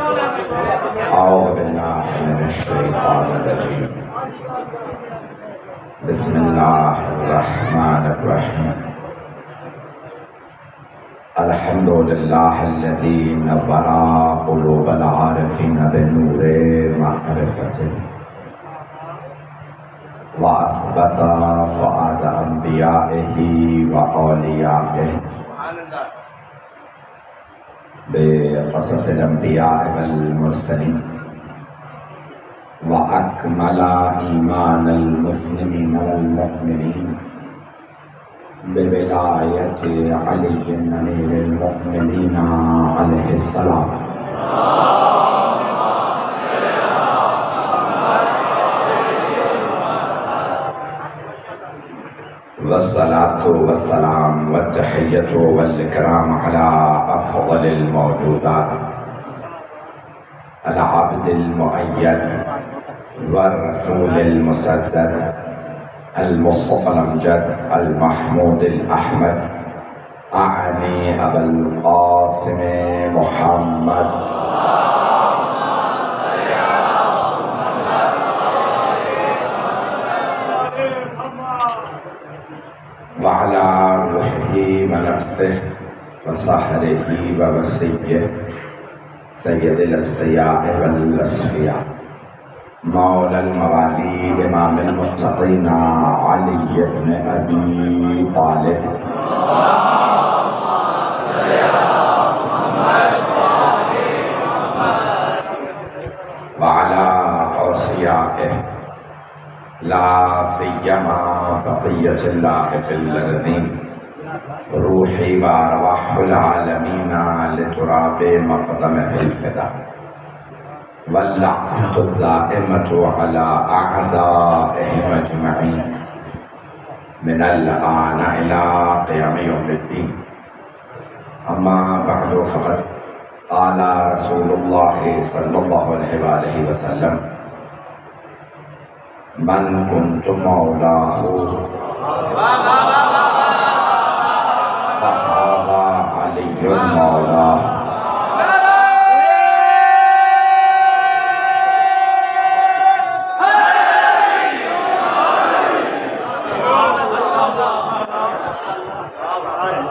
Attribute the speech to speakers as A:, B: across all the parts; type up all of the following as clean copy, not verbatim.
A: أعوذ بالله من الشيطان الرجيم. بسم الله الرحمن الرحيم. الحمد لله الذي نور قلوب العارفين بنور معرفته وأثبت فؤاد أنبيائه وأوليائه بقصص الأنبياء والمرسلين وأكمل إيمان المسلمين والمؤمنين بولاية علي أمير المؤمنين عليه السلام. والصلاة والسلام والتحية والإكرام على أفضل الموجودات العبد المؤيد والرسول المسدد المصطفى الأمجد المحمود الأحمد أعني أبا القاسم محمد وعلى روحه ونفسه وصهره ووصيه سيد الأتقياء والأصفياء مولى المواليد إمام المتقين علي بن أبي طالب وعلى أوصيائه لا سيما بقية الله في الأرضين روحي وأرواح العالمين لتراب مقدمه الفداء واللعنة الدائمة على أعدائهم أجمعين من الآن إلى قيام يوم الدين. أما بعد فقد قال رسول الله صلى الله عليه وآله وسلم من كنت مولاه فهذا علي مولاه.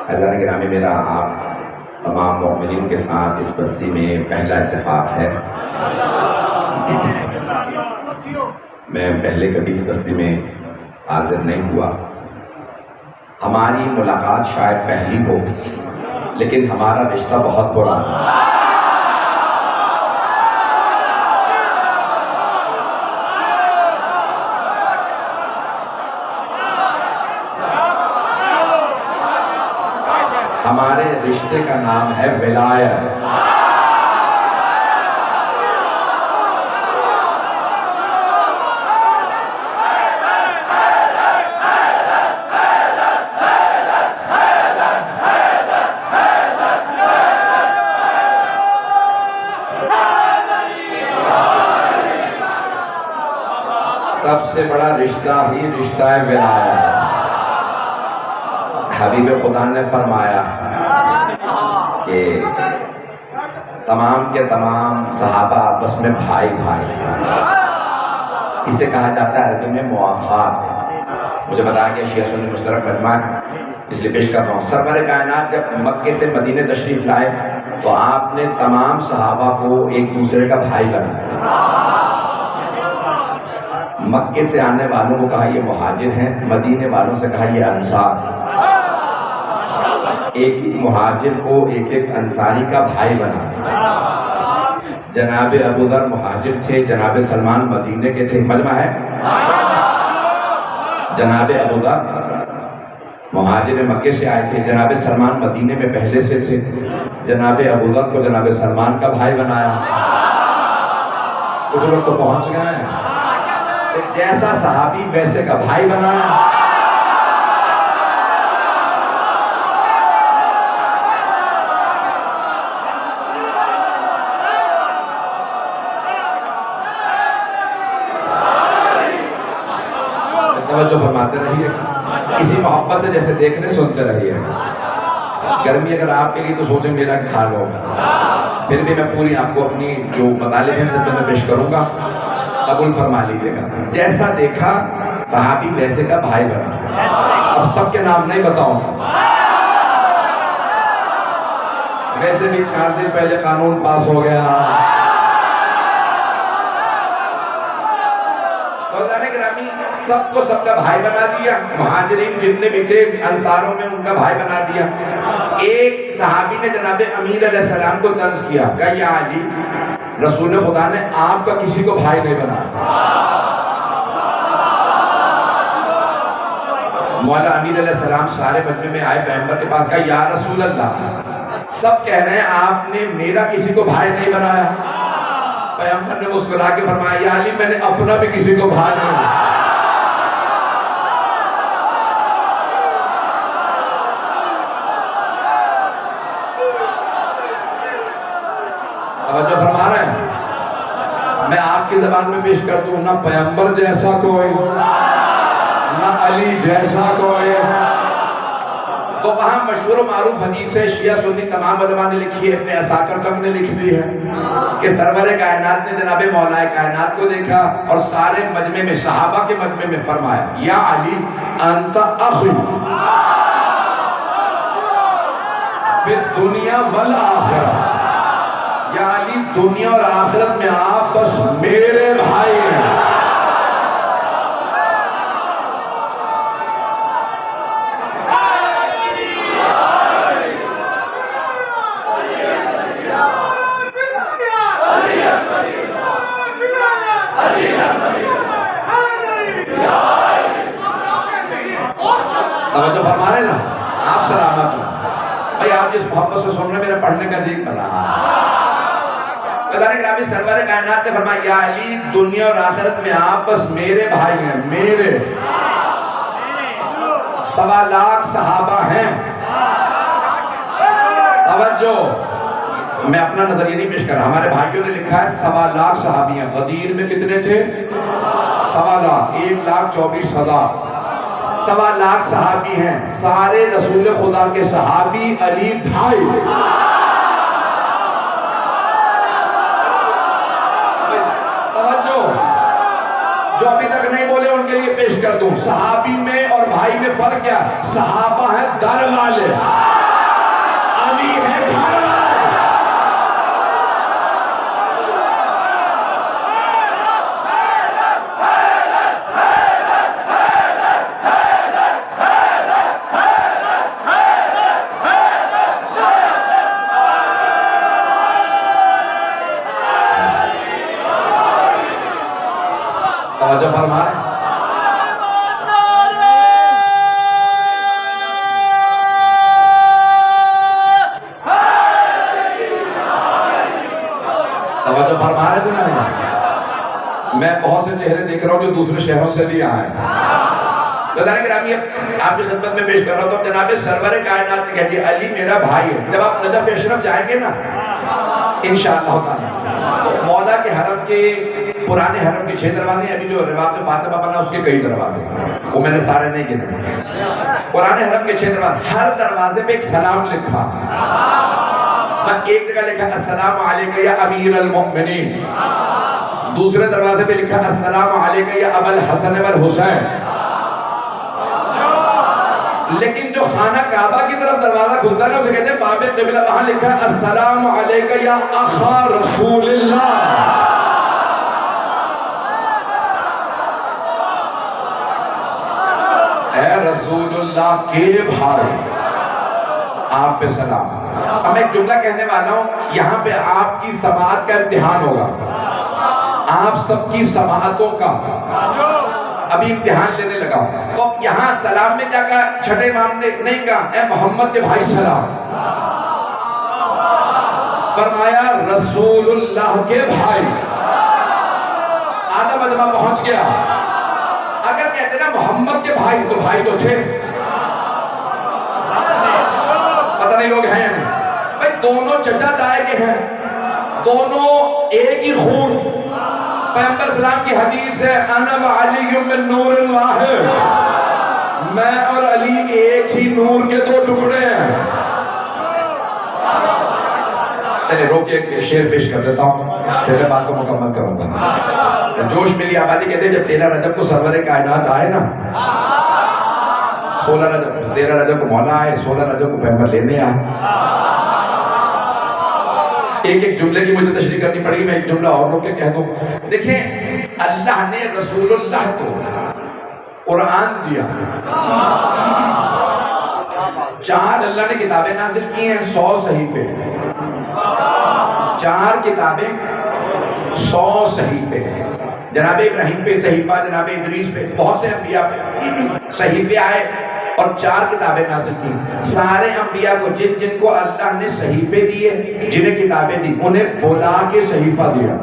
A: حضرات گرامی، میرا آپ تمام مومنین کے ساتھ اس بستی میں پہلا اتفاق ہے. میں پہلے کبھی اس بستی میں حاضر نہیں ہوا. ہماری ملاقات شاید پہلی ہو، لیکن ہمارا رشتہ بہت پرانا ہے. ہمارے رشتے کا نام ہے ولایت. سب سے بڑا رشتہ ہی رشتہ ہے ولایت. حبیب خدا نے فرمایا کہ تمام کے تمام صحابہ آپس میں بھائی بھائی ہیں. اسے کہا جاتا ہے عربی میں موافات. مجھے بتایا کہ شیخ سنی مشترک مجمع اس لیے پیش کر رہا ہوں. سرور کائنات جب مکے سے مدینے تشریف لائے تو آپ نے تمام صحابہ کو ایک دوسرے کا بھائی بنایا. مکے سے آنے والوں کو کہا یہ مہاجر ہیں، مدینے والوں سے کہا یہ انصار. ایک ایک مہاجر کو ایک ایک انصاری کا بھائی بنا. جناب ابو ذر مہاجر تھے، جناب سلمان مدینے کے تھے. مجمع ہے. جناب ابو ذر مہاجر مکے سے آئے تھے، جناب سلمان مدینے میں پہلے سے تھے. جناب ابو ذر کو جناب سلمان کا بھائی بنایا. کچھ لوگ تو پہنچ گئے ہیں. جیسا صحابی ویسے کا بھائی بنایا. توجہ فرماتے رہیے. اسی محبت سے جیسے دیکھ رہے سنتے رہیے. گرمی اگر آپ کے لیے تو سوچیں میرا کیا حال ہوگا. پھر بھی میں پوری آپ کو اپنی جو مطالب ہیں خدمت میں پیش کروں گا، قبول فرما لیجیے گا۔ جیسا دیکھا صحابی ویسے کا بھائی بنا۔ اب سب کے نام نہیں بتاؤں، ویسے بھی 4 دن پہلے قانون پاس ہو گیا۔ سب کو سب کا بھائی بنا دیا، مہاجرین جتنے بھی تھے انصاروں میں ان کا بھائی بنا دیا۔ ایک صحابی نے جناب امیر علیہ السلام کو طنز کیا، کہا یا علی، رسول خدا نے آپ کا کسی کو بھائی نہیں بنا۔ مولا امیر علیہ السلام سارے مجمع میں آئے، پیغمبر کے پاس، کہا یا رسول اللہ، سب کہہ رہے ہیں آپ نے میرا کسی کو بھائی نہیں بنایا۔ پیغمبر نے مسکرا کے فرمایا یا علی، میں نے اپنا بھی کسی کو بھائی نہیں بنایا۔ جو فرما رہے ہیں، میں آپ کی زبان میں پیش کر دوں، نہ پیغمبر جیسا کوئی، نہ علی جیسا کوئی۔ تو وہاں مشہور و معروف حدیث ہے، شیعہ سنی تمام علماء نے لکھی ہے، ابن عساکر تک نے لکھ دی ہے کہ سرور کائنات نے جناب مولا کائنات کو دیکھا اور سارے مجمع میں، صحابہ کے مجمع میں فرمایا یا علی انت اخی فی الدنیا والآخرہ، یا علی دنیا اور آخرت میں آپ بس میرے بھائی ہیں۔ توجہ فرما رہے نا آپ، سلامت بھائی، آپ جس محبت سے سن رہے میرا پڑھنے کا ذکر کر رہا ہے۔ گرامی سرور کائنات نے فرمایا یا علی دنیا اور آخرت میں آپ بس میرے بھائی ہیں، میرے 1.25 لاکھ صحابہ ہیں۔ توجہ، میں اپنا نظریہ نہیں پیش کر رہا، ہمارے بھائیوں نے لکھا ہے 1.25 لاکھ صحابی ہیں۔ غدیر میں کتنے تھے؟ 1.25 لاکھ، 1,24,000، 1.25 لاکھ صحابی ہیں، سارے رسول خدا کے صحابی علی بھائی۔ جو ابھی تک نہیں بولے ان کے لیے پیش کر دوں، صحابی میں اور بھائی میں فرق کیا؟ صحابہ ہے در والے، علی ہے گھر والے۔ توجہ فرما رہے ہیں۔ توجہ فرما رہے تھے نا؟ میں بہت سے چہرے دیکھ رہا ہوں جو دوسرے شہروں سے بھی آئے ہیں۔ گرامی آپ کی خدمت میں پیش کر رہا ہوں، تو جناب سرور کائنات نے کہا جی علی میرا بھائی ہے۔ جب آپ نجف اشرف جائیں گے نا انشاءاللہ تعالی، تو مولا کے حرم کے پرانے حرم کے 6 دروازے ہیں، ابھی جو روات فاطمہ بنا اس کے کئی دروازے ہیں، وہ میں نے سارے نہیں گنے۔ پرانے حرم کے 6 دروازے، ہر دروازے پہ ایک سلام لکھا، ایک جگہ لکھا السلام علیکہ یا امیر المؤمنین، دوسرے دروازے پہ لکھا السلام علیکہ یا ابا الحسن والحسین۔ لیکن جو خانہ کعبہ کی طرف دروازہ کھلتا ہے اسے کہتے ہیں باب قبلہ، وہاں لکھا ہے السلام علیکہ یا اخا رسول اللہ۔ اے رسول اللہ کے بھائی، آپ پہ سلام۔ اب میں ایک جملہ کہنے والا ہوں، یہاں پہ آپ کی سماعت کا امتحان ہوگا، آپ سب کی سماعتوں کا ابھی امتحان لینے لگا ہوں۔ تو یہاں سلام میں کیا کہا؟ چھٹے امام نے نہیں کہا اے محمد کے بھائی سلام، فرمایا رسول اللہ کے بھائی۔ آدھا مجمع پہنچ گیا۔ اگر کہتے نا محمد کے بھائی تو بھائی تو تھے، پتہ نہیں لوگ ہیں یا نہیں بھائی، دونوں چچا تائے کے ہیں، دونوں ایک ہی خون۔ پیغمبر اسلام کی حدیث ہے انا و علی من نور واحد، میں اور علی ایک ہی نور کے 2 ٹکڑے ہیں۔ چلے روک کے شعر پیش کر دیتا ہوں، پھر میں بات کو مکمل کروں گا۔ جوش ملی آبادی کہتے ہیں جب 13 رجب کو سرور کائنات آئے نا، 13 رجب کو مولا آئے، 16 رجب کو پیغمبر لینے آئے۔ ایک جملے کی مجھے تشریح کرنی پڑی، میں ایک جملہ اور روک کے کہہ دوں۔ دیکھیں اللہ نے رسول اللہ کو قرآن دیا، 4 اللہ نے کتابیں نازل کی ہیں، 100 صحیفے، 4 کتابیں 100 صحیفے۔ جناب ابراہیم پہ صحیفہ، جناب ادریس پہ، بہت سے انبیاء پہ صحیفے آئے اور 4 کتابیں نازل کی۔ سارے انبیاء کو جن جن کو اللہ نے صحیفے دیے، جنہیں کتابیں دی، انہیں بلا کے صحیفہ دیا،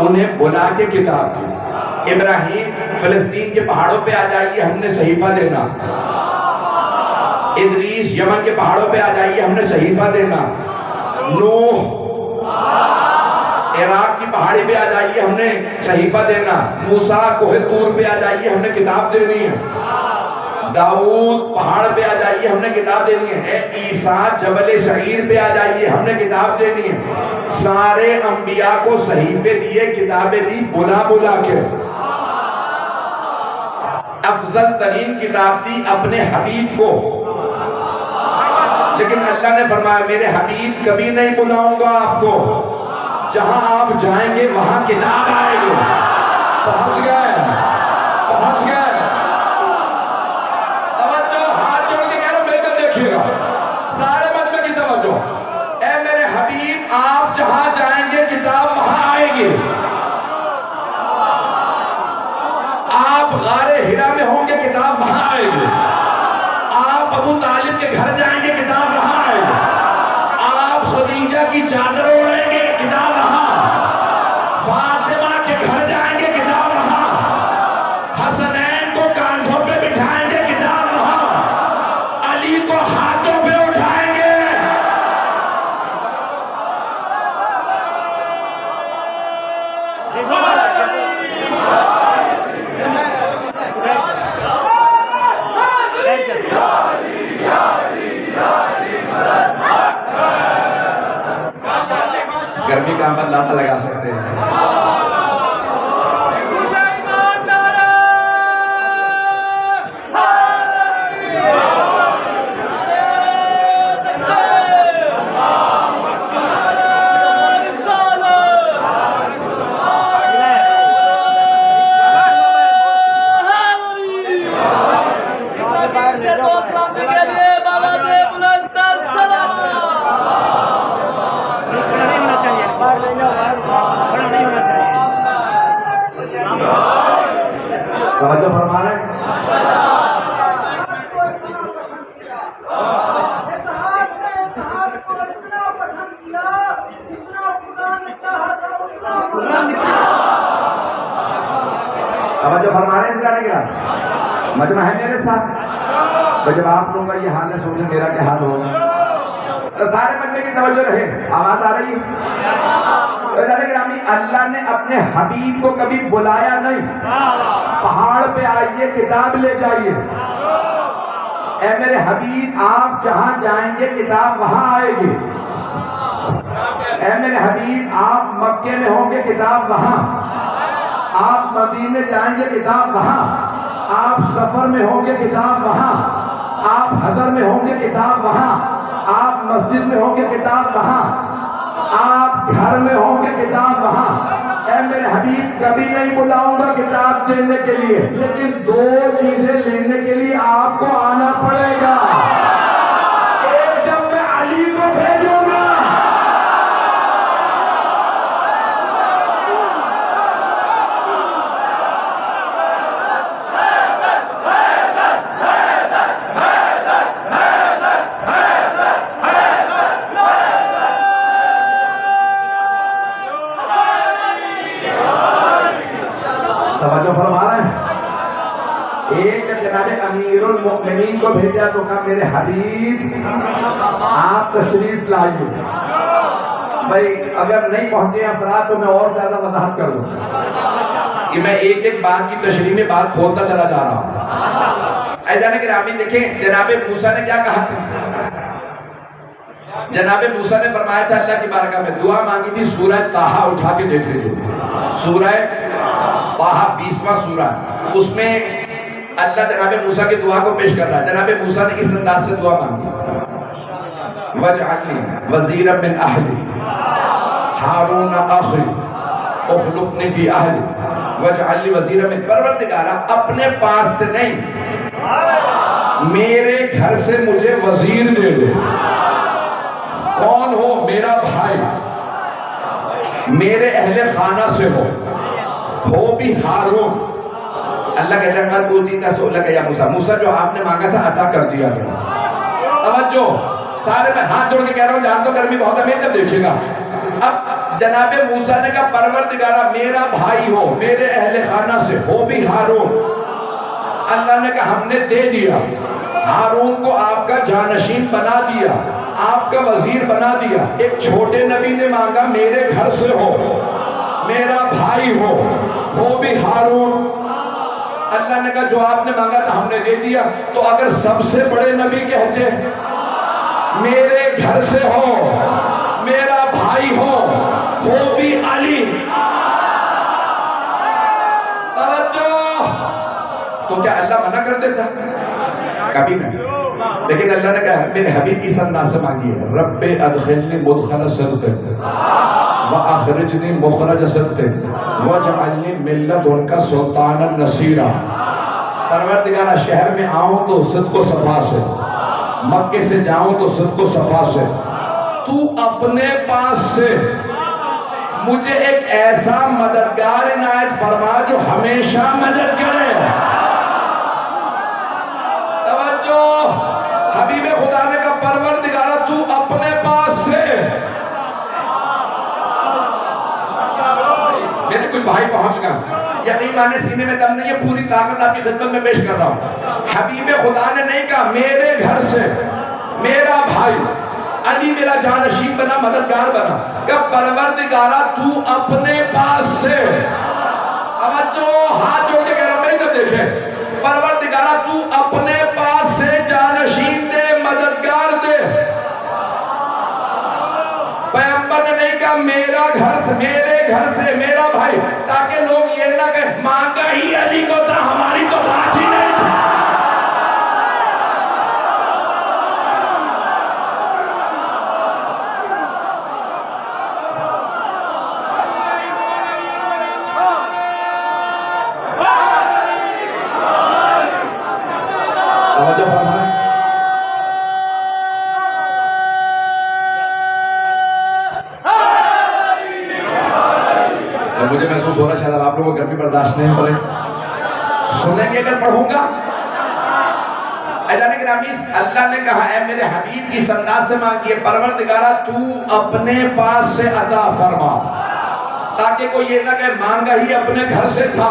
A: انہیں بلا کے کتاب دی۔ ابراہیم فلسطین کے پہاڑوں پہ آ جائیے، ہم نے صحیفہ دینا۔ ادریس یمن کے پہاڑوں پہ آ جائیے، ہم نے صحیفہ دینا۔ نوح عراق کی پہاڑی پہ آ جائیے، ہم نے صحیفہ دینا۔ موسیٰ کوہ طور پہ آ جائیے، ہم نے کتاب دینی ہے۔ داؤد پہاڑ پہ آ جائیے، ہم نے کتاب دینی ہے۔ عیسیٰ جبل سعیر پہ آ جائیے، ہم نے کتاب دینی ہے۔ سارے انبیاء کو صحیفے دیے، کتابیں دی، بلا بلا کے۔ افضل ترین کتاب دی اپنے حبیب کو، لیکن اللہ نے فرمایا میرے حبیب کبھی نہیں بلاؤں گا آپ کو، جہاں آپ جائیں گے وہاں کتاب آئے گی۔ پہنچ گئے، پہنچ گئے۔ توجہ، ہاتھ جوڑ کے کہہ رہا ہوں، میرے کو دیکھیے گا، سارے مجمع کی توجہ۔ اے میرے حبیب آپ جہاں جائیں گے کتاب وہاں آئے گی۔ آپ غار ہرا میں ہوں گے کتاب وہاں آئے گی۔ آپ ابو طالب کے گھر جائیں گے کتاب وہاں آئے گی۔ آپ خدیجہ کی چادر اوڑھیں گے کتاب وہاں۔ فاطمہ کے گھر جائیں گے کتاب وہاں۔ حسنین کو کاندھوں پہ بٹھائیں گے کتاب وہاں۔ علی کو ہاتھوں پہ اٹھائیں گے۔ گرمی کا ہم اللہ تعالیٰ لگا سکتے ہیں۔ توجہ فرما رہے ہیں۔ توجہ فرما رہے ہیں سارے کیا مجمع ہے میرے ساتھ؟ تو جب آپ لوگوں کا یہ حال ہے سوچیں میرا کیا حال ہوگا۔ تو سارے مجمع کی توجہ رہے، آواز آ رہی ہے؟ اللہ نے اپنے حبیب کو کبھی بلایا نہیں، پہاڑ پہ آئیے کتاب لے جائیے۔ اے میرے حبیب آپ جہاں جائیں گے کتاب وہاں آئے گی۔ اے میرے حبیب آپ مکے میں ہوں گے کتاب وہاں، آپ مدینے جائیں گے کتاب وہاں، آپ سفر میں ہوں گے کتاب وہاں، آپ حضر میں ہوں گے کتاب وہاں، آپ مسجد میں ہوں گے کتاب وہاں، آپ گھر میں ہوں گے کتاب وہاں۔ اے میرے حبیب کبھی نہیں بلاؤں گا کتاب دینے کے لیے، لیکن 2 چیزیں لینے کے لیے آپ کو آنا پڑے گا۔ ایک جب میں علی کو بھیجوں گا، توجہ فرما رہے ہیں۔ ایک جب جناب امیر المؤمنین کو بھیجا تو کہا میرے حبیب آپ تشریف لائیے۔ بھائی اگر نہیں پہنچے افراد تو میں اور زیادہ وضاحت کر دوں کہ میں ایک ایک بات کی تشریح میں بات کھولتا چلا جا رہا ہوں۔ اے جانے گرامی دیکھیں جناب موسیٰ نے کیا کہا تھا؟ جناب موسیٰ نے فرمایا تھا اللہ کی بارگاہ میں دعا مانگی تھی، سورہ طٰہٰ اٹھا کے دیکھ لیجیے، سورہ طٰہٰ 20واں سورہ، اس میں اللہ جناب موسیٰ کی دعا کو پیش کر رہا ہے۔ جناب موسیٰ نے اس انداز سے دعا مانگی، وَاجْعَلْ لِي وَزِيرًا مِّنْ أَهْلِي هَارُونَ أَخِي اُخْلُفْنِي فِي أَهْلِي وَاجْعَلْ لِي وَزِيرًا مِّنْ، پروردگارہ اپنے پاس سے نہیں، میرے گھر سے مجھے وزیر دے دے۔ کون ہو؟ میرا بھائی، میرے اہل خانہ سے ہو بھی ہارون۔ اللہ کہتا ہے قَدْ أُوتِيتَ سُؤْلَكَ يَا موسیٰ، موسیٰ جو آپ نے مانگا تھا عطا کر دیا گیا۔ توجہ، سارے میں ہاتھ جوڑ کے کہہ رہا ہوں، جان تو گرمی بہت ہے، میں جب دیکھے گا۔ اب جناب موسیٰ نے کہا پروردگارہ میرا بھائی ہو، میرے اہل خانہ سے ہو بھی ہارون۔ اللہ نے کہا ہم نے دے دیا، ہارون کو آپ کا جانشین بنا دیا، آپ کا وزیر بنا دیا۔ ایک چھوٹے نبی نے مانگا میرے گھر سے ہو، میرا بھائی ہو بھی ہارون۔ اللہ نے کہا جو آپ نے مانگا تھا ہم نے دے دیا۔ تو اگر سب سے بڑے نبی کہتے میرے گھر سے ہو، میرا بھائی ہو بھی علی، توجہ، تو کیا اللہ منع کر دیتا؟ کبھی نہیں۔ لیکن اللہ نے کہا میرے حبیب اس انداز سے مانگی ہے، رب ادخلنی مدخل صدق وَأَخْرِجْنِي مُخْرَجَ صِدْقٍ وَاجْعَلْنِي مِن لَّدُنْكَ سُلْطَانًا نَصِيرًا۔ پروردگارہ شہر میں آؤں تو صدق و صفا سے، مکے سے جاؤں تو صدق و صفا سے، تو اپنے پاس سے مجھے ایک ایسا مددگار عنایت فرما جو ہمیشہ مدد کرے۔ توجہ، حبیب خدا نے کہا پروردگارہ تو اپنے پاس سے۔ میرے کچھ بھائی پہنچ گئے، یقین مانے سینے میں دم نہیں ہے، پوری طاقت آپ کی خدمت میں پیش کر رہا ہوں۔ حبیب خدا نے نہیں کہا میرے گھر سے میرا بھائی علی میرا جانشین بنا، مددگار بنا، کہ پروردگارہ تو اپنے پاس سے۔ توجہ، ہاتھ جوڑ کے کہہ رہا ہوں، میری طرف دیکھیں، پروردگارہ تو اپنے پاس سے جانشین دے، مددگار دے۔ پیغمبر نے نہیں کہا میرا گھر سے، میرے گھر سے میرا بھائی، تاکہ لوگ یہ نہ کہیں مانگا ہی علی کو تھا، ہماری تو بات ہی نہیں تھی۔ توجہ فرمائیں، مجھے محسوس ہو رہا ہے شاید آپ لوگوں کو گرمی برداشت نہیں ہو رہی، سنیں گے اگر پڑھوں گا۔ اذان گرامی، اللہ نے کہا اے میرے حبیب اس انداز سے مانگیے، پروردگارہ تو اپنے پاس سے عطا فرما، تاکہ کوئی یہ نہ کہے مانگا ہی اپنے گھر سے تھا،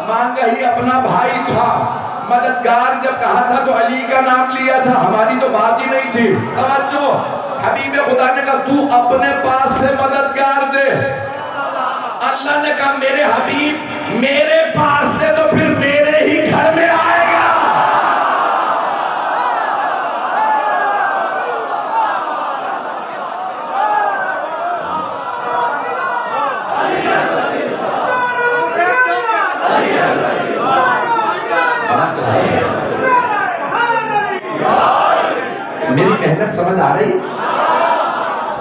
A: مانگا ہی اپنا بھائی تھا، مددگار جب کہا تھا تو علی کا نام لیا تھا، ہماری تو بات ہی نہیں تھی۔ توجہ، حبیب خدا نے کہا تو اپنے پاس سے مددگار دے۔ اللہ نے کہا میرے حبیب میرے پاس سے تو پھر میرے ہی گھر میں آئے گا۔ میری محنت سمجھ آ رہی ہے؟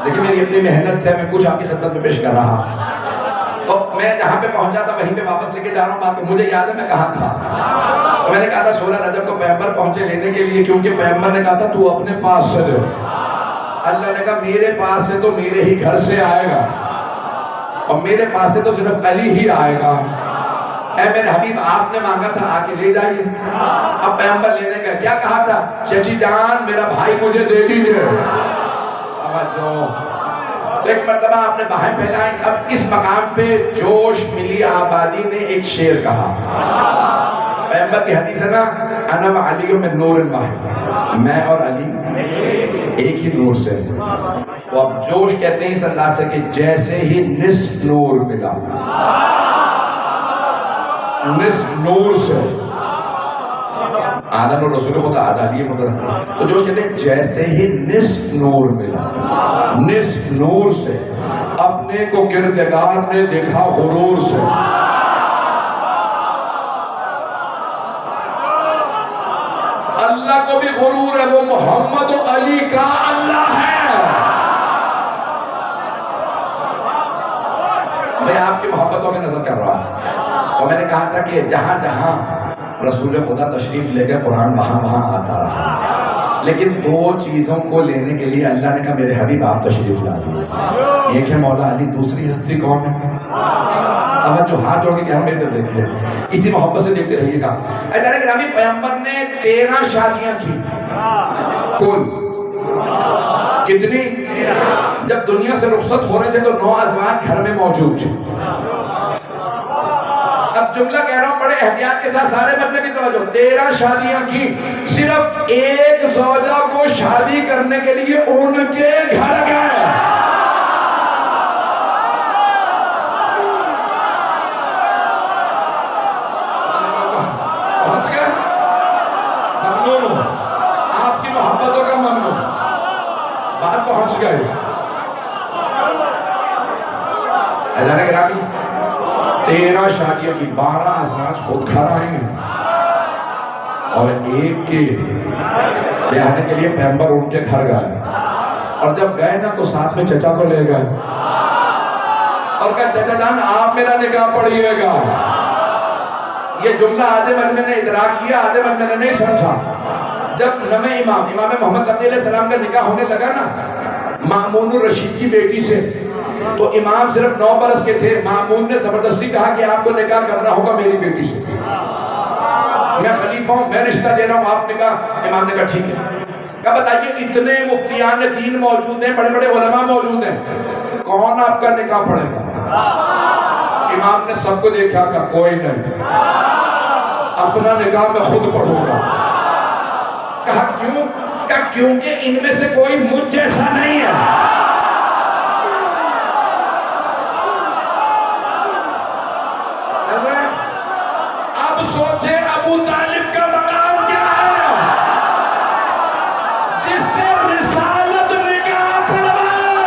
A: دیکھیں میری اپنی محنت سے میں کچھ آپ کی خدمت میں پیش کر رہا ہوں، تو میں جہاں پہ پہنچا تھا وہیں پہ واپس لے کے جا رہا ہوں بات کو۔ مجھے یاد ہے میں کہاں تھا، تو میں نے کہا تھا 16 رجب کو پیغمبر پہنچے لینے کے لیے، کیونکہ پیغمبر نے کہا تھا تو اپنے پاس سے دے۔ اللہ نے کہا میرے پاس سے تو میرے ہی گھر سے آئے گا، اور میرے پاس سے تو صرف علی ہی آئے گا۔ اے میرے حبیب آپ نے مانگا تھا آ کے لے جائیے۔ اب پیغمبر لینے کا کیا کہا تھا، چچی جان میرا بھائی مجھے دے دیجئے۔ تو ایک مرتبہ آپ نے باہیں پھیلائیں۔ اب اس مقام پہ جوش ملی آبادی نے ایک شعر کہا، پیغمبر کی حدیث ہے نا، انا و علی من نور واحد، میں اور علی ایک ہی نور سے۔ تو اب جوش کہتے ہیں اس انداز سے کہ جیسے ہی نصف نور ملا، نصف نور سے آدم اور رسول خدا آزادی مطلب تو جو کہتے ہیں جیسے ہی نصف نور ملا، نصف نور سے اپنے کو کردگار نے دیکھا غرور سے، اللہ کو بھی غرور ہے، وہ محمد و علی کا اللہ ہے۔ میں آپ کی محبتوں میں نظر کر رہا ہوں، اور میں نے کہا تھا کہ جہاں جہاں رسول خدا تشریف لے گئے قرآن وہاں وہاں آتا رہا، لیکن دو چیزوں کو لینے کے لیے اللہ نے کہا میرے حبیب آپ تشریف لا دیے، ایک ہے مولا علی، دوسری ہستی کون ہے؟ اب جو ہاتھ جوڑ کے کہ ہم میرے طرف دیکھ لیں، اسی محبت سے دیکھتے رہیے گا۔ اے گرامی، پیغمبر نے 13 شادیاں کی کل، کتنی؟ جب دنیا سے رخصت ہو رہے تھے تو 9 ازواج گھر میں موجود تھے۔ اب جملہ کہہ رہا ہوں بڑے احتیاط کے ساتھ، سارے بندے کی توجہ، 13 شادیاں کی، صرف ایک زوجہ کو شادی کرنے کے لیے ان کے گھر گئے۔ پہنچ گئے؟ ممنون، آپ کی محبتوں کا ممنون، بات پہنچ گئے۔ اذان گرامی، 13 شادیوں کی، 12 ازواج خود گھر آئیں گے اور ایک کے بیانے کے لیے پیغمبر ان کے گھر گئے، اور جب گئے نا تو ساتھ میں چچا کو لے گئے اور کہا چچا جان آپ میرا نکاح پڑھیے گا۔ یہ جملہ آدھے بندے نے ادراک کیا، آدھے بندے نے نہیں سمجھا۔ جب نویں امام محمد علیہ السلام کا نکاح ہونے لگا نا مامون الرشید کی بیٹی سے، تو امام صرف 9 برس کے تھے، مامون نے زبردستی کہا کہ آپ کو نکاح کرنا ہوگا میری بیٹی سے، میں خلیفہ ہوں، میں رشتہ دے رہا ہوں، آپ نکاح۔ امام نے کہا ٹھیک ہے۔ کہا بتائیے اتنے مفتیان دین موجود ہیں، بڑے بڑے علماء موجود ہیں، کون آپ کا نکاح پڑھے گا؟ امام نے سب کو دیکھا، کہا کوئی نہیں، اپنا نکاح میں خود پڑھوں گا۔ کہا کیوں؟ کہا کیونکہ ان میں سے کوئی مجھ جیسا نہیں ہے۔ اب سوچے ابو طالب کا مقام کیا ہے، جس سے رسالت نکاح پڑھوائے۔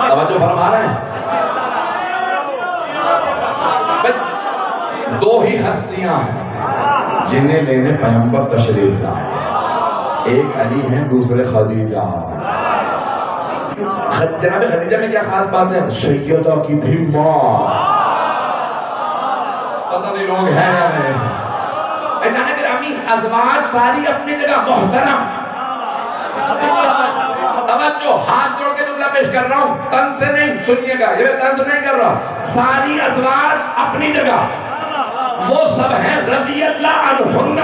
A: توجہ فرما رہے ہیں؟ دو ہی ہستیاں ہیں جنہیں لینے پیغمبر تشریف لائے، ایک علی ہیں، دوسرے خدیجہ۔ جناب خدیجہ میں کیا خاص بات ہے؟ سیدہ کی بھی ماں، پتہ نہیں لوگ ہیں یا نہیں۔ جانے گرامی، ازواج ساری اپنی جگہ محترم، توجہ، ہاتھ جوڑ کے جملہ پیش کر رہا ہوں، تن سے نہیں، سنیے گا، یہ تن سے نہیں کر رہا، ساری ازواج اپنی جگہ، وہ سب ہیں رضی اللہ عنہن۔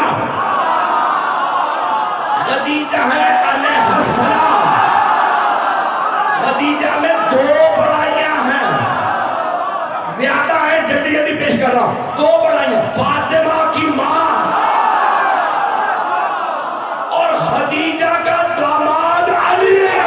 A: خدیجہ ہے علیہ السلام، خدیجہ میں 2 بڑائیاں ہیں، زیادہ ہے، جلدی جلدی پیش کر رہا ہوں، 2 بڑائیاں، فاطمہ کی ماں اور خدیجہ کا داماد علی ہے۔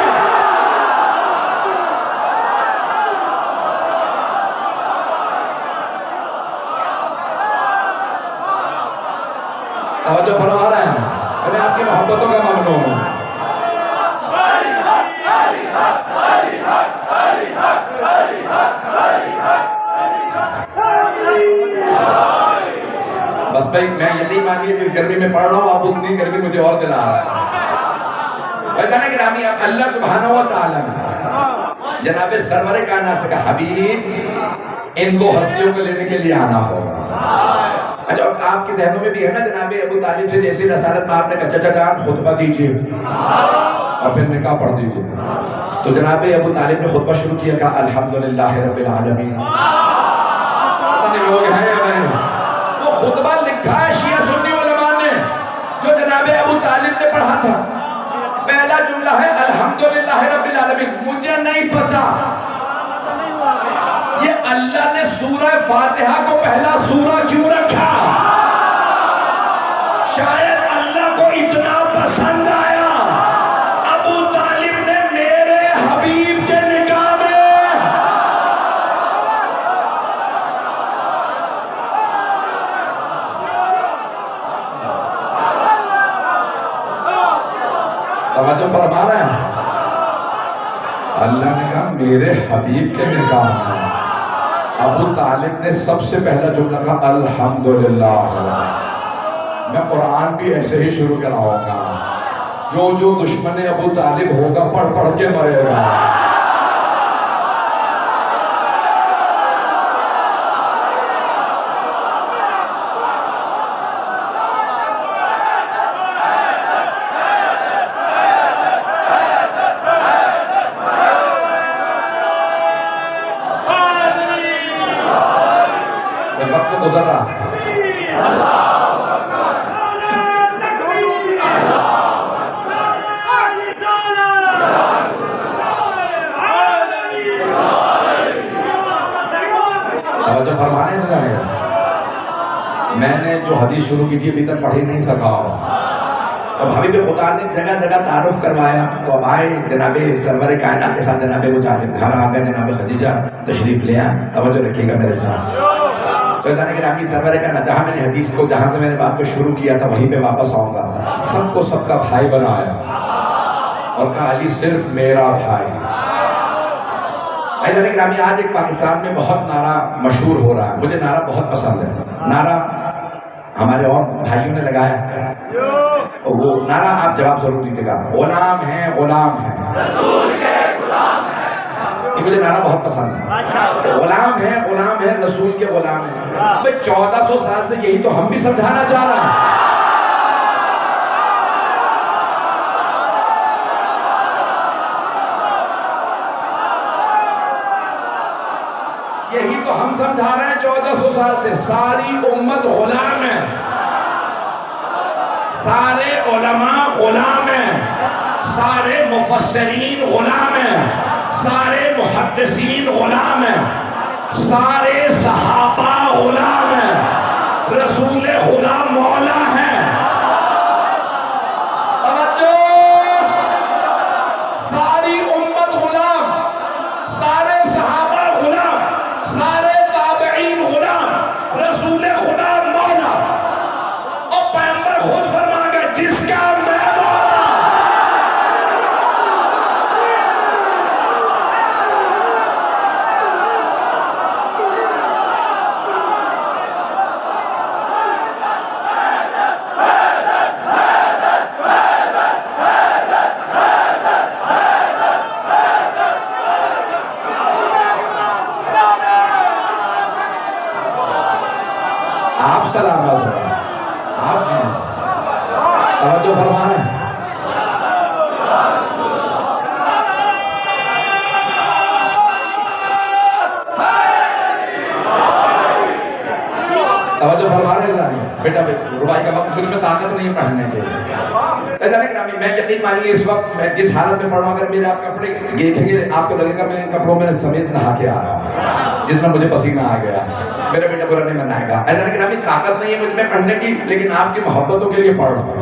A: توجہ فرما رہے ہیں؟ میں آپ کی محبتوں کا ممنون ہوں۔ بس بھائی میں یہی مانگی کہ گرمی میں پڑھ رہا ہوں، آپ اتنی گرمی مجھے اور دلا رہا ہے۔ ویدانا گرامی، اللہ سبحانہ و تعالیٰ نے جناب سرور کائنات سے کہا حبیب ان 2 ہستیوں کو لینے کے لیے آنا ہوگا۔ اچھا آپ کے ذہنوں میں بھی ہے نا جناب ابو طالب سے جیسے رسالت میں آپ نے کہا چچا جان خطبہ دیجئے اور پھر نکاح پڑھ دیجئے، تو جناب ابو طالب نے خطبہ شروع کیا، کہا الحمدللہ رب العالمین۔ پتہ نہیں لوگ ہیں یا نہیں، وہ خطبہ لکھا ہے شیعہ سنی علماء نے جو جناب ابو طالب نے پڑھا تھا۔ پہلا جملہ ہے الحمدللہ رب العالمین۔ مجھے نہیں پتا یہ اللہ نے سورہ فاتحہ کو پہلا سورہ کیوں رکھا، اللہ نے کہا میرے حبیب کے نکاح میں ابو طالب نے سب سے پہلا جملہ کہا الحمدللہ. میں قرآن بھی ایسے ہی شروع کراؤں گا. جو جو دشمن ابو طالب ہوگا پڑھ پڑھ کے مرے گا. وقت گزر رہا. توجہ فرمانے سے جانے گا. میں نے جو حدیث شروع کی تھی ابھی تک پڑھ ہی نہیں سکا ہوں. اب حبیب خدا نے جگہ جگہ تعارف کروایا تو اب آئے جناب سرور کائنات کے ساتھ جناب ابو طالب. گھر آ گئے جناب خدیجہ تشریف لے آئے. توجہ رکھیے گا میرے ساتھ. تو جانے کہ نبی سرور کا جہاں میں نے حدیث کو جہاں سے میں نے بات کو شروع کیا تھا وہیں پہ واپس آؤں گا. سب کو سب کا بھائی بنایا اور کہا علی صرف میرا بھائی. جانے کہ نبی آج ایک پاکستان میں بہت نعرہ مشہور ہو رہا ہے. مجھے نعرہ بہت پسند ہے. نعرہ ہمارے اور بھائیوں نے لگایا. وہ نعرہ آپ جواب ضرور دیجیے گا. غلام ہیں غلام ہیں رسول کے غلام ہیں. یہ مجھے نعرہ بہت پسند ہے. غلام ہے رسول کے غلام ہیں. 1400 سال سے یہی تو ہم بھی سمجھانا چاہ رہے ہیں. یہی تو ہم سمجھا رہے ہیں 1400 سال سے. ساری امت غلام ہے. سارے علماء غلام ہیں. سارے مفسرین غلام ہیں. سارے محدثین غلام ہیں. سارے صحابہ غلام ہیں. رسول خدا مولا ہیں. ساری امت غلام. سارے صحابہ غلام. سارے تابعین غلام. رسول خدا مولا. اور پیغمبر خود فرما گیا جس کا میں مولا. آپ سلامت ہو. آپ جی توجہ فرمانا ہے. توجہ فرمانے بیٹا ربائی کا وقت مجھ میں طاقت نہیں پڑھنے کے. میں یقین مانیے اس وقت میں جس حالت میں پڑھ رہا ہوں اگر میرے آپ کپڑے دیکھیں گے آپ کو لگے گا میں ان کپڑوں میں سمیت نہا کے آ رہا ہوں جتنا مجھے پسینہ آ گیا. میرا بیٹا برا نہیں منائے گا. ایسا نہیں کہ طاقت نہیں ہے مجھ میں پڑھنے کی لیکن آپ کی محبتوں کے لیے پڑھ رہا ہوں.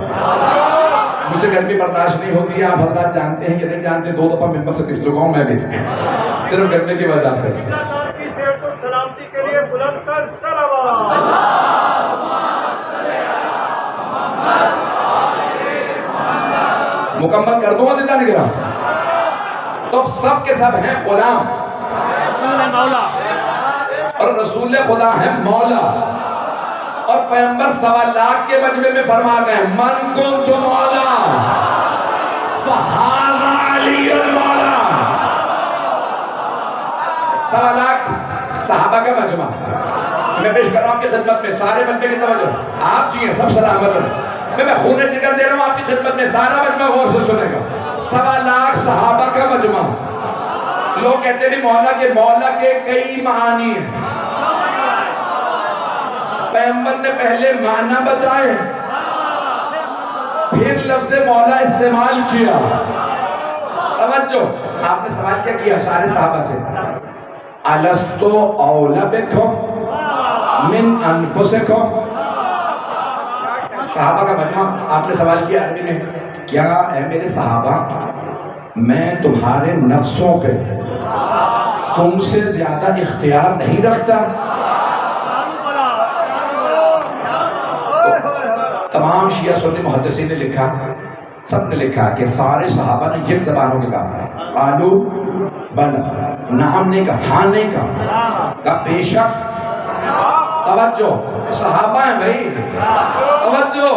A: مجھے گرمی برداشت نہیں ہوتی ہے. آپ حضرات جانتے ہیں کہ نہیں جانتے 2 دفعہ ممبر سے گر چکا ہوں میں بھی صرف گرمی کی وجہ سے.
B: سلامتی کے لیے بلند کر صلوات.
A: مکمل کر دوں عزیزان کرام. تو سب کے سب ہیں غلام اور رسول خدا ہے مولا. اور پیغمبر 1.25 لاکھ کے مجمع میں فرما گئے من کنت مولا فہذا علی المولا. 1.25 لاکھ صحابہ کا مجمع میں پیش کر رہا ہوں آپ کی خدمت میں. سارے مجمع کی توجہ آپ چاہیے سب سلامت ہیں. میں خون جگر دے رہا ہوں آپ کی خدمت میں. سارا مجمع غور سے سنے گا. 1.25 لاکھ صحابہ کا مجمع. لوگ کہتے ہیں مولا کے کئی معانی ہیں. پیغمبر نے پہلے معنی بتائے پھر لفظ مولا استعمال کیا. توجہ آپ نے سوال کیا کیا سارے صحابہ سے الستو اولا بکم من انفسکم. صحابہ کا مجمع آپ نے سوال کیا عربی میں کیا اے میرے صحابہ میں تمہارے نفسوں کے تم سے زیادہ اختیار نہیں رکھتا. تمام شیعہ سنی محدثین نے لکھا سب نے لکھا کہ سارے صحابہ نے یک زبانوں کے کہا قالو بلا، نعم نہیں کہا، ہاں نہیں کہا بے شک۔ توجہ، صحابہ ہیں بھائی، توجہ،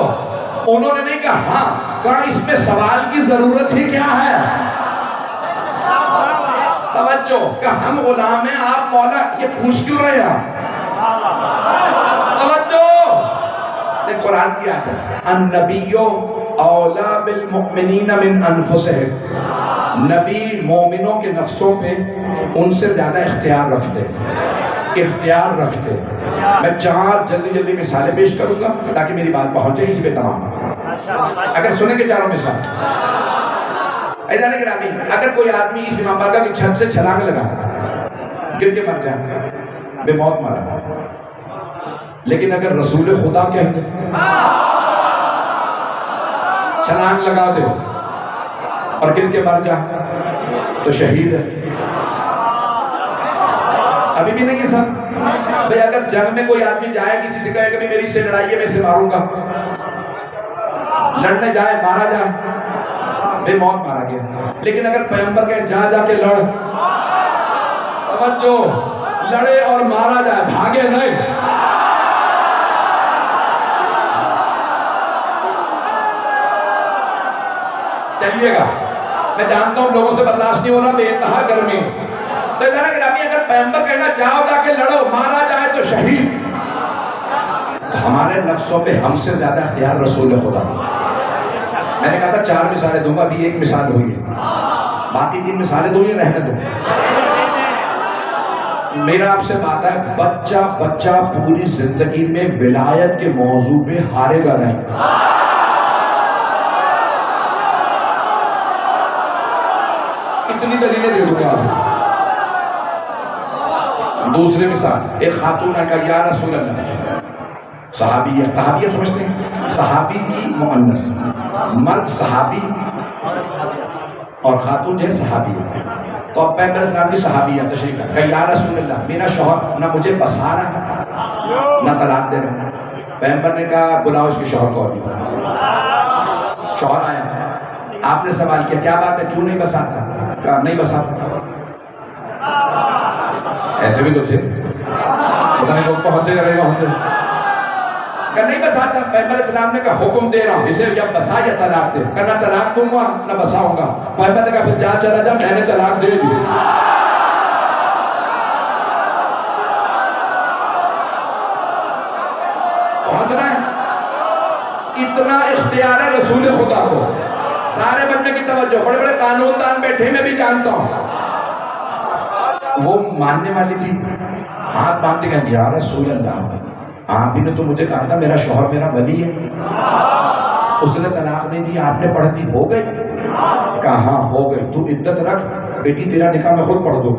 A: انہوں نے نہیں کہا ہاں، کہا اس میں سوال کی ضرورت ہی کیا ہے؟ توجہ، کہ ہم غلام ہیں، آپ مولا، یہ پوچھ کیوں رہے ہیں؟ توجہ، دیکھ قرآن کی آیت ہے، النبی اولا بالمؤمنین من انفسہم، نبی مومنوں کے نفسوں پہ ان سے زیادہ اختیار رکھتے، اختیار رکھتے۔ میں 4 جلدی مثالیں پیش کروں گا تاکہ میری بات پہنچ جائے، اسی پہ تمام۔ اگر سنیں گے 4 مثال، ایسا نہیں گرامی، اگر کوئی آدمی اس امام بارگاہ کی چھت سے چھلانگ لگا گر کے مر جائے، بے موت مرا، لیکن اگر رسول خدا کہہ دے چھلانگ لگا دے اور گر کے مر جائے تو شہید ہے۔ ابھی بھی نہیں ہے سب بھئی، اگر جنگ میں کوئی آدمی جائے، کسی سے کہے کہ میری اس سے لڑائی ہے، میں اسے ماروں گا، لڑنے جائے، مارا جائے، بے موت مارا گیا، لیکن اگر پیغمبر کہے جا کے لڑ، توجہ، لڑے اور مارا جائے، بھاگے نہیں، چلیے گا، میں جانتا ہوں لوگوں سے برداشت نہیں ہو رہا، بے انتہا گرمی، تو اگر پیغمبر کہنا جاؤ جا کے لڑو، مارا جائے تو شہید۔ ہمارے نفسوں پہ ہم سے زیادہ اختیار رسول خدا۔ میں نے کہا تھا 4 مثالیں دوں گا، ابھی 1 مثال ہوئی ہے، باقی 3 مثالیں دوں یا رہنے دوں؟ میرا آپ سے بات ہے، بچہ پوری زندگی میں ولایت کے موضوع پہ ہارے گا نہیں۔ اتنی دلیلیں دے دوں گا آپ۔ دوسری مثال، ایک خاتون نے کہا یا رسول اللہ، صحابیہ سمجھتے ہیں، صحابی کی مؤنث، مرد صحابی اور خاتون جو ہے صحابی ہے، تو اب پیغمبر اسلام کی صحابیہ تشریف ہے، کہا یا رسول اللہ، میرا شوہر نہ مجھے بسا رہا ہے نہ طلاق دے رہا ہے۔ پیغمبر نے کہا بلاؤ اس کے شوہر کو، شوہر آیا، آپ نے سوال کیا کیا بات ہے، کیوں نہیں بساتا؟ کہا نہیں بساتا۔ ایسے بھی تو تھے، پتہ نہیں لوگ پہنچے یا نہیں پہنچے، کہ نہیں بساتا۔ پیغمبر اسلام نے کہا حکم دے رہا ہوں، اسے یا بسا یا طلاق دے، کہ نہ طلاق دوں گا نہ بساؤں گا۔ پیغمبر نے کہا پھر جا چلا جا، میں نے طلاق دے دی۔ پہنچ رہے ہیں؟ اتنا اختیار ہے رسول خدا کو۔ سارے بننے کی توجہ، بڑے بڑے قانون دان بیٹھے میں بھی جانتا ہوں، وہ ماننے والی تھی، ہاتھ باندھتے گئے یا رسول اللہ، آپ ہی نے تو مجھے کہا تھا میرا شوہر میرا ولی ہے، اس نے طلاق نہیں دی، آپ نے پڑھ دی، ہو گئی؟ کہا ہاں ہو گئی، تو عدت رکھ، بیٹی تیرا نکاح میں خود پڑھ دوں۔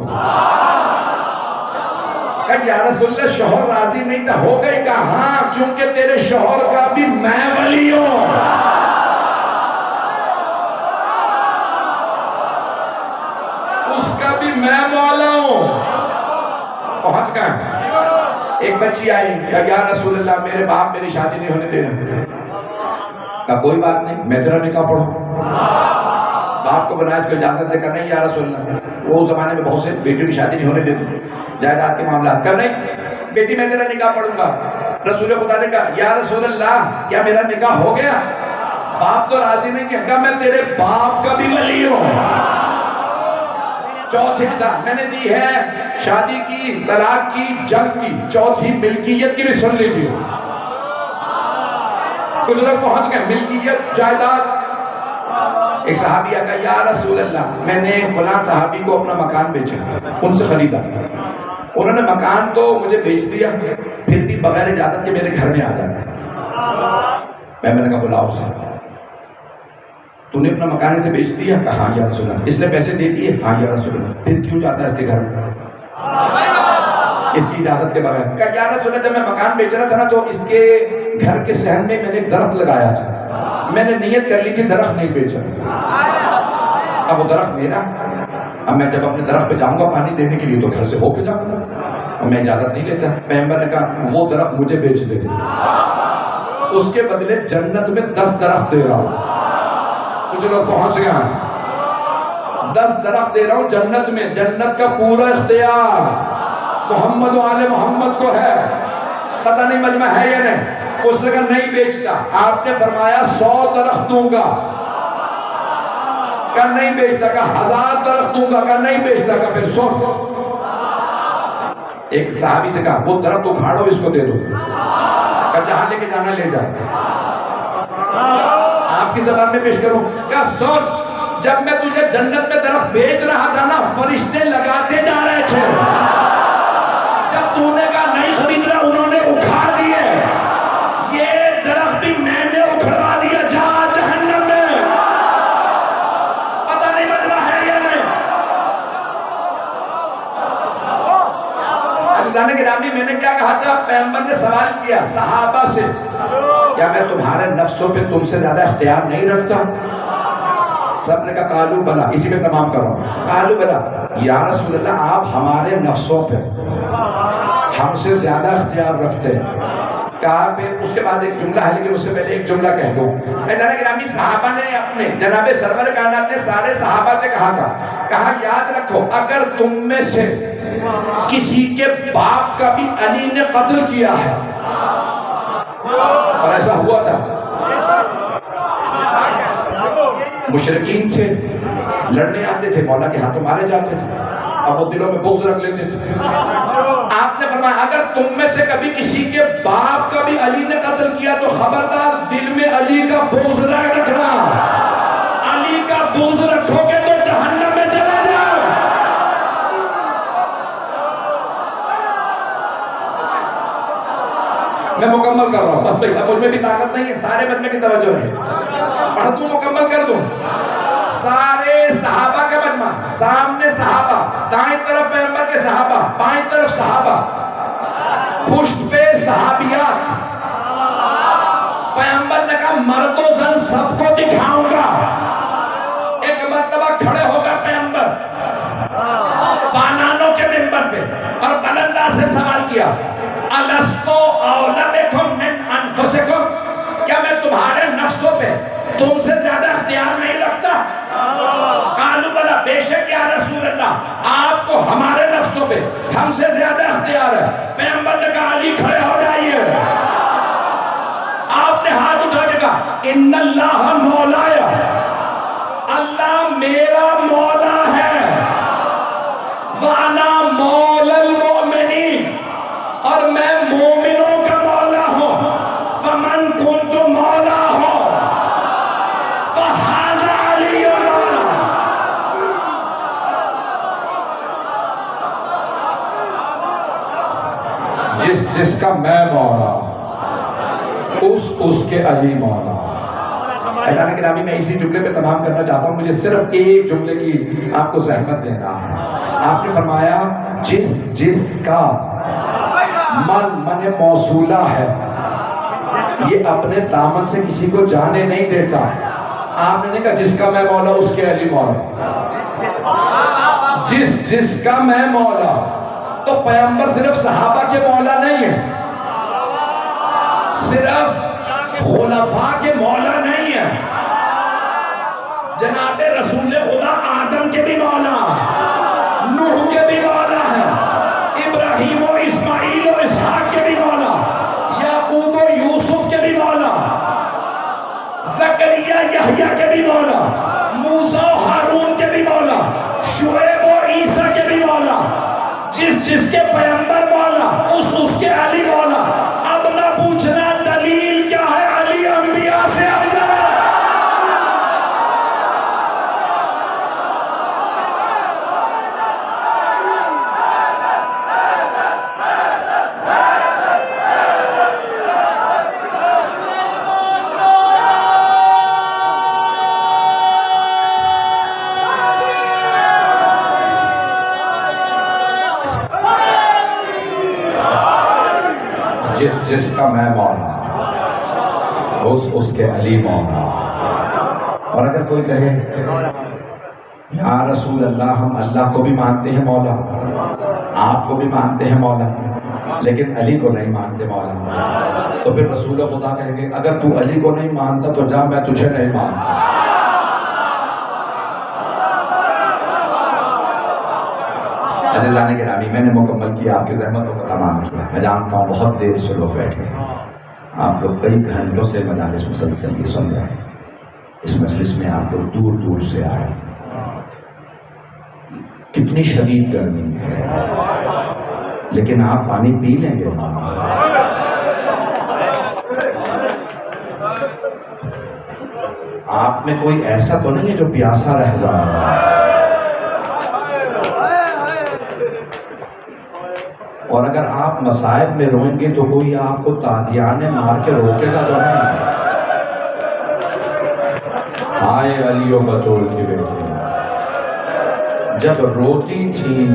A: کہا یا رسول اللہ شوہر راضی نہیں تھا، ہو گئی؟ کہا ہاں، کیونکہ تیرے شوہر کا بھی میں ولی ہوں۔ اس کا بھی میں مولا ہوں۔ پہنچ گئے۔ ایک بچی آئی، کہا یا رسول اللہ میرے باپ میری شادی نہیں ہونے دے رہے۔ کہا کوئی بات نہیں، میں تیرا نکاح پڑھوں۔ باپ کو بنایا، اس کو اجازت دے کر نہیں یا رسول اللہ، وہ اس زمانے میں بہت سے بیٹیوں کی شادی نہیں ہونے دیتے، جائیداد کے معاملات، کہا نہیں بیٹی میں تیرا نکاح پڑھوں گا۔ رسول خدا نے کہا یا رسول اللہ کیا میرا نکاح ہو گیا؟ باپ تو راضی نہیں کیا، کہا میں تیرے باپ کا بھی ولی ہوں۔ چوتھی مثال میں نے دی ہے، شادی کی، طلاق کی، جنگ کی، چوتھی ملکیت کی بھی سن لیجیے۔ کچھ لوگ پہنچ گئے ملکیت، جائیداد۔ ایک صحابی آگا یا رسول اللہ میں نے فلاں صحابی کو اپنا مکان بیچا، ان سے خریدا، انہوں نے مکان تو مجھے بیچ دیا، پھر بھی بغیر اجازت کے میرے گھر میں آ جاتا ہے۔ میں نے کہا بلاؤ اسے، تو نے اپنا مکان اسے بیچ دیا؟ کہا ہاں یا رسول اللہ۔ اس نے پیسے دے دیے؟ ہاں یا رسول اللہ۔ پھر کیوں جاتا ہے اس کے گھر میں اس کی اجازت کے بغیر؟ کہا یا رسول اللہ جب میں مکان بیچ رہا تھا نا تو اس کے گھر کے صحن میں میں نے ایک درخت لگایا تھا، میں نے نیت کر لی تھی درخت نہیں بیچا، اب وہ درخت میرا، اب میں جب اپنے درخت پہ جاؤں گا پانی دینے کے لیے تو گھر سے ہو کے جاؤں گا، اور میں اجازت نہیں لیتا۔ پیغمبر نے کہا وہ درخت مجھے بیچ دے، اس کے بدلے جنت میں 10 درخت دے رہا ہوں۔ کچھ لوگ پہنچ گئے ہیں 10 درخت دے رہا ہوں جنت میں، جنت کا پورا اختیار محمد و آل محمد کو ہے. پتہ نہیں مجمع ہے یا نہیں. اس نے کہا نہیں بیچتا. آپ نے فرمایا 100 درخت دوں گا. کہا نہیں بیچتا. کہا 1000 درخت دوں گا. کہا نہیں بیچتا. کہا پھر سن. ایک صحابی سے کہا وہ درخت اکھاڑو اس کو دے دو. کہا جہاں لے کے جانا لے جا. آپ کی زبان میں پیش کروں. کہا سن، جب میں تجھے جنت میں درخت بیچ رہا تھا نا، فرشتے لگاتے جا رہے تھے. جب تو نے کہا نہیں خرید رہا، انہوں نے اکھاڑ دیے. یہ درخت بھی میں نے اکھڑوا دیا. جا جہنم میں. پتہ نہیں بن رہا ہے یا نہیں. عزیزان گرامی، میں نے کیا کہا تھا؟ پیغمبر نے سوال کیا صحابہ سے، کیا میں تمہارے نفسوں پہ تم سے زیادہ اختیار نہیں رکھتا؟ سب نے کہا قالو بلا. اسی میں تمام کرو. قالو بلا. یا رسول اللہ، آپ ہمارے نفسوں پہ ہم سے زیادہ اختیار رکھتے ہیں. کہا پھر اس کے بعد ایک جملہ ہے، لیکن اس سے پہلے ایک جملہ کہہ دوں. عزیزان گرامی، صحابہ نے اپنے جناب سرور کائنات نے سارے صحابہ سے کہا تھا، کہا یاد رکھو اگر تم میں سے کسی کے باپ کا بھی علی نے قتل کیا ہے، اور ایسا ہوا تھا. مشرکین تھے، لڑنے آتے تھے، مولا کے ہاتھوں مارے جاتے تھے، اور وہ دلوں میں بغض رکھ لیتے تھے. آپ نے فرمایا اگر تم میں سے کبھی کسی کے باپ کا بھی علی نے قتل کیا تو خبردار دل میں علی کا بغض نہ رکھنا. علی کا بغض رکھو گے تو جہنم میں چلا جاؤ. میں مکمل کر رہا ہوں بس بھائی، اب مجھ میں بھی طاقت نہیں ہے. سارے مجمع کی توجہ رہے. پڑھ دوں مکمل کر دوں. سارے صحابہ کا مجمع، سامنے صحابہ، دائیں طرف پیغمبر کے صحابہ، بائیں طرف صحابہ، پشت پہ صحابیات. پیغمبر نے کہا مرد و زن سب کو دکھاؤں گا. ایک مرتبہ کھڑے ہوگا پیغمبر پانانوں کے منبر پہ اور بلندہ سے سوال کیا الستو اولا بکم من انفسکم، کیا میں تمہارے نفسوں پہ تم سے زیادہ اختیار نہیں رکھتا؟ قالوا بلا، بے شک یا رسول اللہ آپ کو ہمارے نفسوں پہ ہم سے زیادہ اختیار ہے. پیغمبر نے کہا علی کھڑے ہو جائیے. آپ نے ہاتھ اٹھا کے کہا ان اللہ مولایا، اللہ میرا مولا ہے. وانا مولا المؤمنین، اور میں مومنوں کا مولا ہوں. فمن کنت مولا ہوں فہذا علی مولا. جس کا میں مولا اس کے علی مولا. عزیزان گرامی، میں اسی جملے پہ تمام کرنا چاہتا ہوں. مجھے صرف ایک جملے کی آپ کو زحمت دینا ہے. آپ نے فرمایا جس کا من موصولہ ہے یہ اپنے دامن سے کسی کو جانے نہیں دیتا. آپ نے کہا جس کا میں مولا اس کے علی مولا. جس کا میں مولا، تو پیغمبر صرف صحابہ کے مولا نہیں ہے، صرف خلفاء کے مولا نہیں ہے. جناب رسول خدا آدم کے بھی مولا، نوح کے بھی مولا ہے، ابراہیم و اسماعیل و اسحاق کے بھی مولا، یعقوب و یوسف کے بھی مولا، زکریا یحییٰ کے بھی مولا، موسیٰ و ہارون کے بھی مولا، شعیب و عیسیٰ کے بھی مولا. جس کے پیغمبر مولا اس کے علی مولا. اب نہ پوچھنا دلیل کیا ہے، علی انبیاء سے افضل ہے. جس کا میں مولا اس کے علی مولا. اور اگر کوئی کہے یا رسول اللہ ہم اللہ کو بھی مانتے ہیں مولا، آپ کو بھی مانتے ہیں مولا، لیکن علی کو نہیں مانتے مولا، تو پھر رسول خدا کہیں گے اگر تو علی کو نہیں مانتا تو جا، میں تجھے نہیں مانتا. عزیزان گرامی، میں نے مکمل کیا، آپ کی زحمتوں کو تمام کیا. میں جانتا ہوں بہت دیر سے لوگ بیٹھے ہیں، آپ لوگ کئی گھنٹوں سے مجالس مسلسل یہ سن رہے ہیں. اس مجلس میں آپ لوگ دور دور سے آئے. کتنی شدید گرمی ہے، لیکن آپ پانی پی لیں گے. آپ میں کوئی ایسا تو نہیں ہے جو پیاسا رہ جائے. اور اگر آپ مصائب میں روئیں گے تو کوئی آپ کو تازیانے مار کے روکے گا تو نہیں. آئے علی و بطول کی بیٹی جب روتی تھی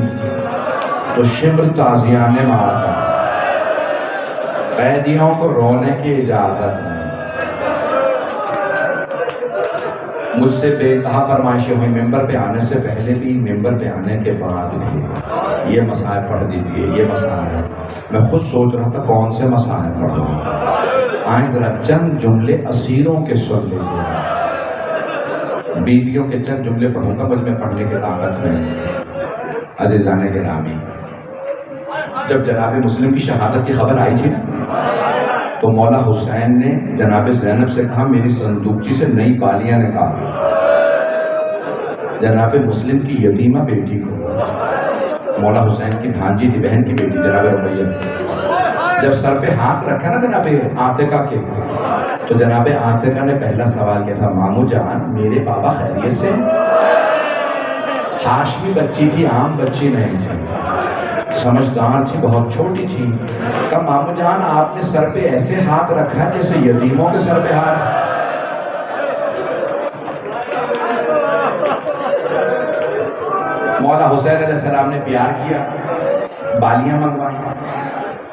A: تو شمر تازیانے مارتا. قیدیوں کو رونے کی اجازت نہیں. مجھ سے بے انتہا فرمائشیں ہوئی ممبر پہ آنے سے پہلے بھی، ممبر پہ آنے کے بعد بھی. یہ مسائل پڑھ دیجیے، یہ مسائل. میں خود سوچ رہا تھا کون سے مسائل پڑھوں. آئیں ذرا چند جملے اسیروں کے سن لیجیے. بیویوں کے چند جملے پڑھوں گا، مجھ میں پڑھنے کی طاقت نہیں. عزیزان گرامی، جب جناب مسلم کی شہادت کی خبر آئی تھی تو مولا حسین نے جناب زینب سے کہا میری صندوقچی سے نئی بالیاں نکال. جناب مسلم کی یتیمہ بیٹی کو، مولا حسین کی بھانجی تھی، بہن کی بیٹی جناب رقیہ، جب سر پہ ہاتھ رکھا نا جناب عاتقہ کے، تو جناب عاتقہ نے پہلا سوال کیا تھا، مامو جان میرے بابا خیریت سے؟ ہاشمی بچی تھی، عام بچی نہیں تھی، سمجھدار تھی، بہت چھوٹی تھی. کہا مامو جان آپ نے سر پہ ایسے ہاتھ رکھا جیسے یتیموں کے سر پہ ہاتھ. مولا حسین علیہ السلام نے پیار کیا، بالیاں منگوائی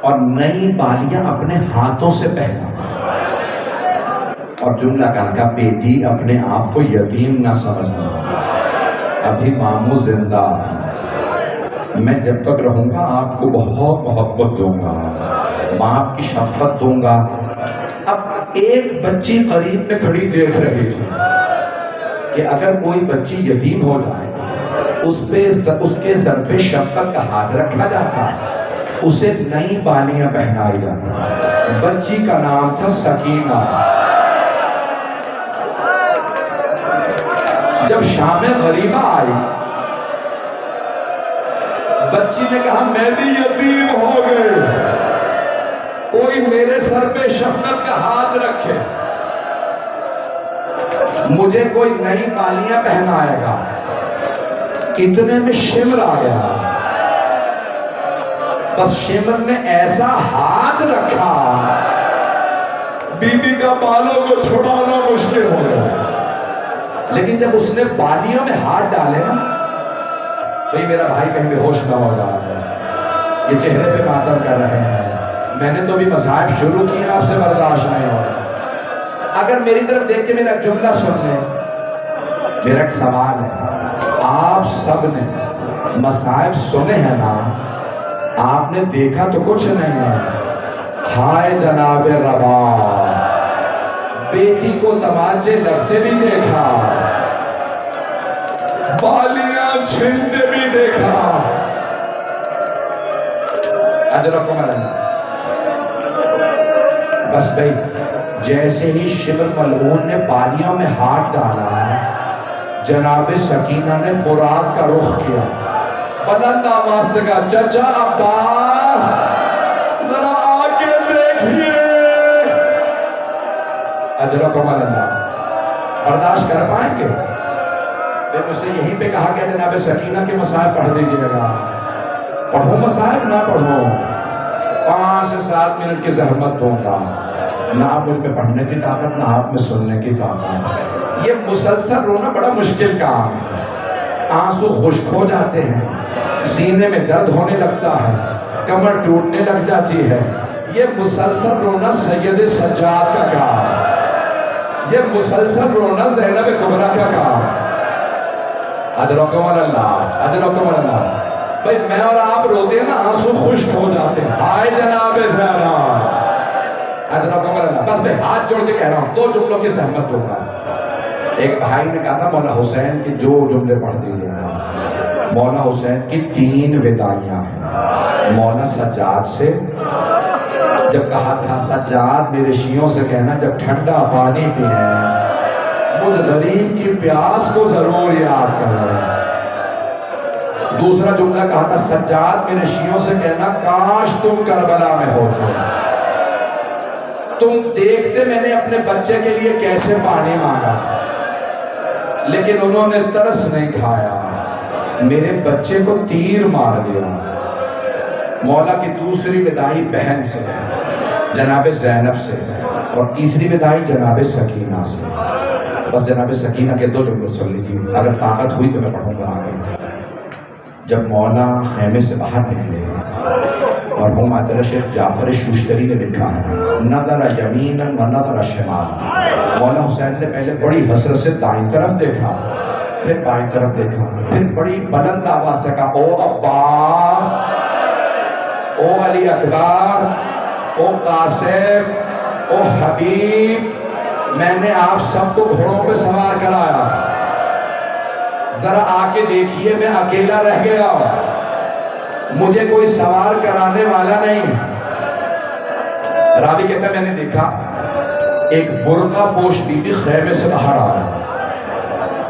A: اور نئی بالیاں اپنے ہاتھوں سے پہنا اور جملہ کہا بیٹی اپنے آپ کو یتیم نہ سمجھنا، ابھی ماموں زندہ، میں جب تک رہوں گا آپ کو بہت محبت دوں گا، باپ کی شفقت دوں گا. اب ایک بچی قریب میں کھڑی دیکھ رہی تھی کہ اگر کوئی بچی یتیم ہو جائے اس کے سر پہ شفقت کا ہاتھ رکھا جاتا، اسے نئی بالیاں پہنائی جاتی. بچی کا نام تھا سکینہ. جب شام غریبہ آئی بچی نے کہا میں بھی یتیم ہو گئی، کوئی میرے سر پہ شفقت کا ہاتھ رکھے، مجھے کوئی نئی بالیاں پہنائے گا. اتنے میں شمر آ گیا. بس شمر نے ایسا ہاتھ رکھا بی بی کا بالوں کو چھڑانا مشکل ہو گیا. لیکن جب اس نے بالیوں میں ہاتھ ڈالے نا، بھئی میرا بھائی کہیں بے ہوش نہ ہوگا، یہ چہرے پہ ماتم کر رہے ہیں، میں نے تو بھی مصائب شروع کیے، آپ سے برداشت نہیں ہو. اگر میری طرف دیکھ کے میرا جملہ سن لیں، میرا ایک سوال ہے، آپ سب نے مصائب سنے ہیں نا، آپ نے دیکھا تو کچھ نہیں ہے. ہائے جناب ربا، بیٹی کو تماچے لگتے بھی دیکھا، بالیاں چھلتے بھی دیکھا. اجرکم اللہ. بس بھئی جیسے ہی شمر ملعون نے بالیوں میں ہاتھ ڈالا، جناب سکینہ نے فرات کا رخ کیا، بلند آواز سے کہا چچا عباس ذرا آگے دیکھیے. اجرکم اللہ. برداشت کر پائیں گے؟ پھر مجھ سے یہیں پہ کہا کہ جناب سکینہ کے مسائل پڑھ دیجیے گا. پڑھوں مسائل نہ پڑھوں، 5 سے 7 منٹ کی زحمت دوں گا. نہ آپ مجھ میں پڑھنے کی طاقت، نہ آپ میں سننے کی طاقت. یہ مسلسل رونا بڑا مشکل کام ہے. آنسو خشک ہو جاتے ہیں، سینے میں درد ہونے لگتا ہے، کمر ٹوٹنے لگ جاتی ہے. یہ مسلسل رونا سید سجاد کا کام ہے، یہ مسلسل رونا زینب کبریٰ کا کام ہے. اجرکم اللہ، اجرکم اللہ. بھئی میں اور آپ روتے ہیں نا، آنسو خشک ہو جاتے ہیں. ہائے جناب زینب، اجرکم اللہ. بس میں ہاتھ جوڑ کے کہہ رہا ہوں، 2 جملوں کی زحمت دوں گا. ایک بھائی نے کہا تھا مولا حسین کی جو جملے پڑھ دیجیے گا. مولا حسین کی 3 وداعیاں ہیں۔ مولا سجاد سے جب کہا تھا سجاد میرے شیعوں سے کہنا جب ٹھنڈا پانی پئیں مجھ غریب کی پیاس کو ضرور یاد کریں۔ دوسرا جملہ کہا تھا سجاد میرے شیعوں سے کہنا کاش تم کربلا میں ہوتے، تم دیکھتے میں نے اپنے بچے کے لیے کیسے پانی مانگا، لیکن انہوں نے ترس نہیں کھایا، میرے بچے کو تیر مار دیا۔ مولا کی دوسری وداعی بہن سے، جناب زینب سے، اور تیسری وداعی جناب سکینہ سے۔ بس جناب سکینہ کے 2 جملے سن لیجیے، اگر طاقت ہوئی تو میں پڑھوں گا آگے۔ جب مولا خیمے سے باہر نکلے، اور معطل شیخ جعفر شوشتری نے لکھا ہے نظر یمینا و نظر شمال، مولا حسین نے پہلے بڑی حسرت سے دائیں طرف دیکھا، پھر بائیں طرف دیکھا، پھر بڑی بلند آواز سے کہا او عباس، او علی اکبر، او قاسم، او حبیب، میں نے آپ سب کو گھوڑوں پہ سوار کرایا، ذرا آ کے دیکھیے میں اکیلا رہ گیا ہوں، مجھے کوئی سوار کرانے والا نہیں۔ راوی کہتا ہے میں نے دیکھا ایک برقع پوش بی بی خیمے سے باہر آ رہا،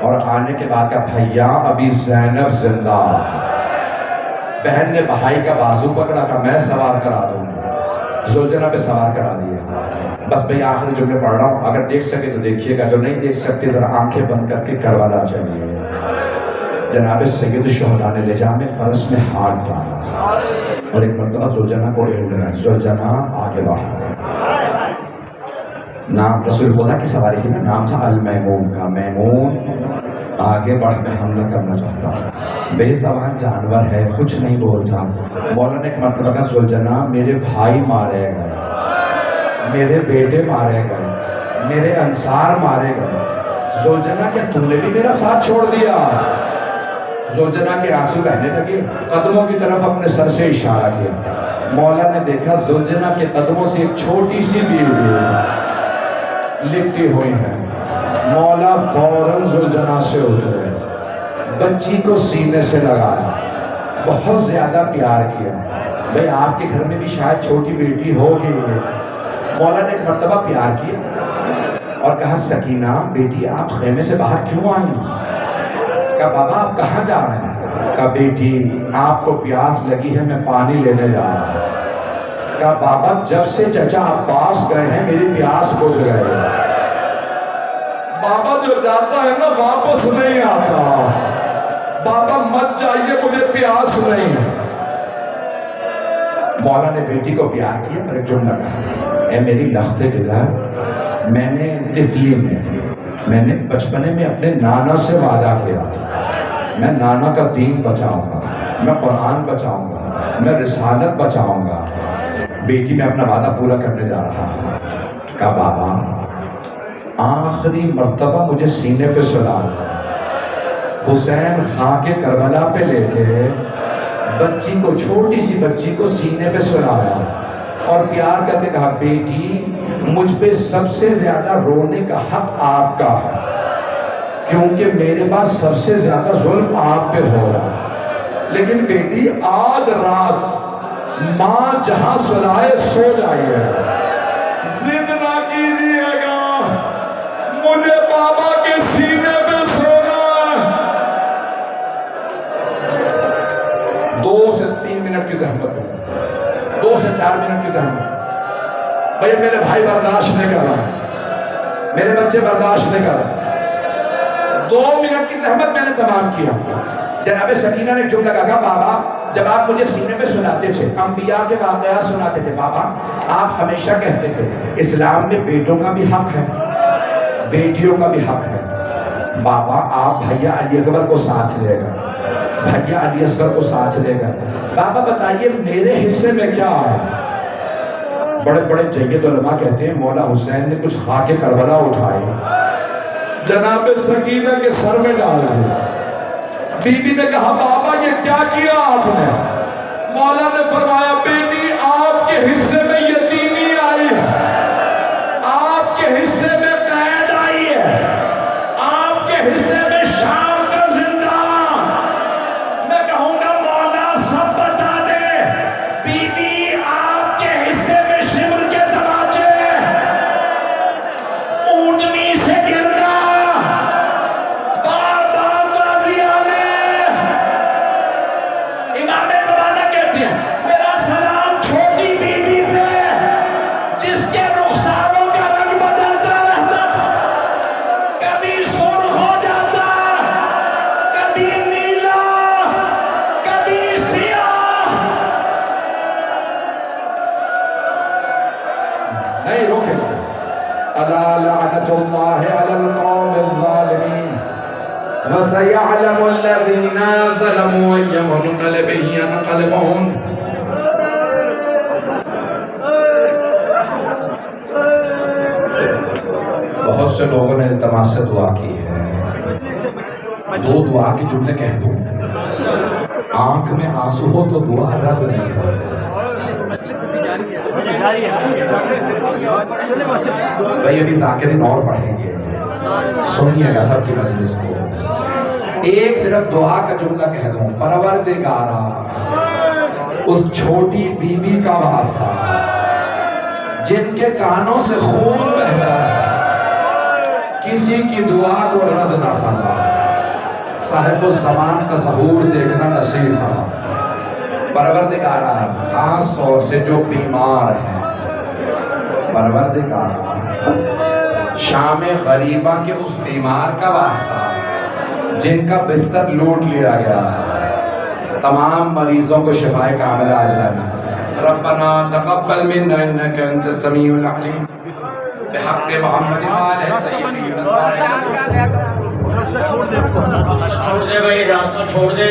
A: اور آنے کے بعد کہا بھیا ابھی زینب زندہ۔ بہن نے بھائی کا بازو پکڑا، کہا میں سوار کرا دوں، زلجنہ پہ سوار کرا دیا۔ بس بھئی آخری جملے پڑھ رہا ہوں، اگر دیکھ سکے تو دیکھیے گا، جو نہیں دیکھ سکتے ذرا آنکھیں بند کر کے کربلا چلیے۔ جناب سید الشہداء نے لجام فرس میں ہاتھ ڈالا اور ایک مرتبہ زلجنہ کو ہل رہا ہے، زلجنہ آگے بڑھا۔ نام رسول خدا کی سواری تھی نا، نام تھا المیمون کا، میمون آگے بڑھ کے حملہ کرنا چاہتا، بے زبان جانور ہے، کچھ نہیں بولتا۔ مولا نے ایک مرتبہ کہا زلجنہ میرے بھائی مارے گئے، میرے بیٹے مارے گئے، میرے انصار مارے گئے، زلجنہ کیا تم نے بھی میرا ساتھ چھوڑ دیا؟ زلجنہ کے آنسو بہنے لگے، قدموں کی طرف اپنے سر سے اشارہ کیا۔ مولا نے دیکھا زلجنہ کے قدموں سے ایک چھوٹی سی بیوی لپٹی ہوئی ہے۔ مولا فوراً زلجنہ سے اترے، بچی کو سینے سے لگایا، بہت زیادہ پیار کیا۔ بھئی آپ کے گھر میں بھی شاید چھوٹی بیٹی ہوگی۔ مولا نے ایک مرتبہ پیار کیا اور کہا سکینہ بیٹی آپ خیمے سے باہر کیوں آئیں؟ کہا بابا آپ کہاں جا رہے ہیں؟ کہا بیٹی آپ کو پیاس لگی ہے میں پانی لینے جا رہا ہوں۔ کہا بابا جب سے چچا عباس گئے ہیں میری پیاس بجھ گئے، بابا جو جاتا ہے نا واپس نہیں آتا، بابا مت جائیے مجھے پیاس نہیں ہے۔ مولا نے بیٹی کو پیار کیا اور ایک جملہ کہا اے میری لخت جگر، میں نے طفلی میں نے بچپنے میں اپنے نانا سے وعدہ کیا میں نانا کا دین بچاؤں گا، میں قرآن بچاؤں گا، میں رسالت بچاؤں گا۔ بیٹی میں اپنا وعدہ پورا کرنے جا رہا ہوں۔ کہا بابا آخری مرتبہ مجھے سینے پہ سلا، حسین خاک کربلا پہ لیتے بچی کو، چھوٹی سی بچی کو سینے پہ سلایا اور پیار کر کے کہا بیٹی مجھ پہ سب سے زیادہ رونے کا حق آپ کا ہے، کیونکہ میرے پاس سب سے زیادہ ظلم آپ پہ ہو رہا، لیکن بیٹی آج رات ماں جہاں سلائے سو جائیے، ضد نہ کیجیے گا، مجھے بابا کے سینے پہ سونا ہے۔ 2 سے 3 منٹ کی زحمت، 2 سے 4 منٹ کی زحمت، بھئی میرے بھائی برداشت نہیں کر رہا، میرے بچے برداشت نہیں کر رہا۔ 2 منٹ کی زحمت میں نے تمام کیا۔ جناب سکینہ نے جملہ کہا بابا جب آپ مجھے سینے پہ سناتے تھے، انبیاء کے واقعات سناتے تھے، بابا آپ ہمیشہ کہتے تھے اسلام میں بیٹوں کا بھی حق ہے بیٹیوں کا بھی حق ہے۔ بابا آپ بھیا علی اکبر کو ساتھ لے گا، بھیا علی اصغر کو ساتھ لے گا، بابا بتائیے میرے حصے میں کیا ہے؟ بڑے بڑے جید علماء کہتے ہیں مولا حسین نے کچھ خاک کربلا اٹھائی، جناب سکینہ کے سر میں ڈال دیا۔ بی بی نے کہا بابا یہ کیا کیا آپ نے؟ مولا نے فرمایا بیٹی آپ کے حصے میں یتیمی آئی ہے، آپ کے حصے میں قید آئی ہے، آپ کے حصے میں شام کا زندہ، میں دیکھتی ہیں میرا سلام چھوٹی بیوی پہ جس کے رخساروں کا رنگ بدلتا رہتا تھا، کبھی سرخ ہو جاتا، کبھی نیلا، کبھی سیاہ. نہیں روکے الا لعنت اللہ علی القوم الظالمین وسيعلم الذين ظلموا أي منقلب ينقلبون. بہت سے لوگوں نے التماس سے دعا کی ہے، دو دعا کے جملے کہہ دوں. آنکھ میں آنسو ہو تو دعا رد نہیں ہو. بھائی ابھی ذاکرین اور پڑھیں گے، سنیے گا سب کی مجلس کو. ایک صرف دعا کا جملہ کہہ دوں، پروردگارا اس چھوٹی بی بی کا واسطہ جن کے کانوں سے خون بہتا ہے، کسی کی دعا کو رد نہ فرما. صاحب الزمان کا ظہور دیکھنا نصیب فرما. پروردگارا خاص طور سے جو بیمار ہیں، پروردگارا شام غریبہ کے اس بیمار کا واسطہ جن کا بستر لوٹ لیا گیا، تمام مریضوں کو شفائے کاملہ عاجلہ. ربنا تقبل منا انك انت السميع العليم بحق محمد وآلہ الطیبین الطاہرین.
B: چھوڑ دے بھائی، راستہ چھوڑ دے.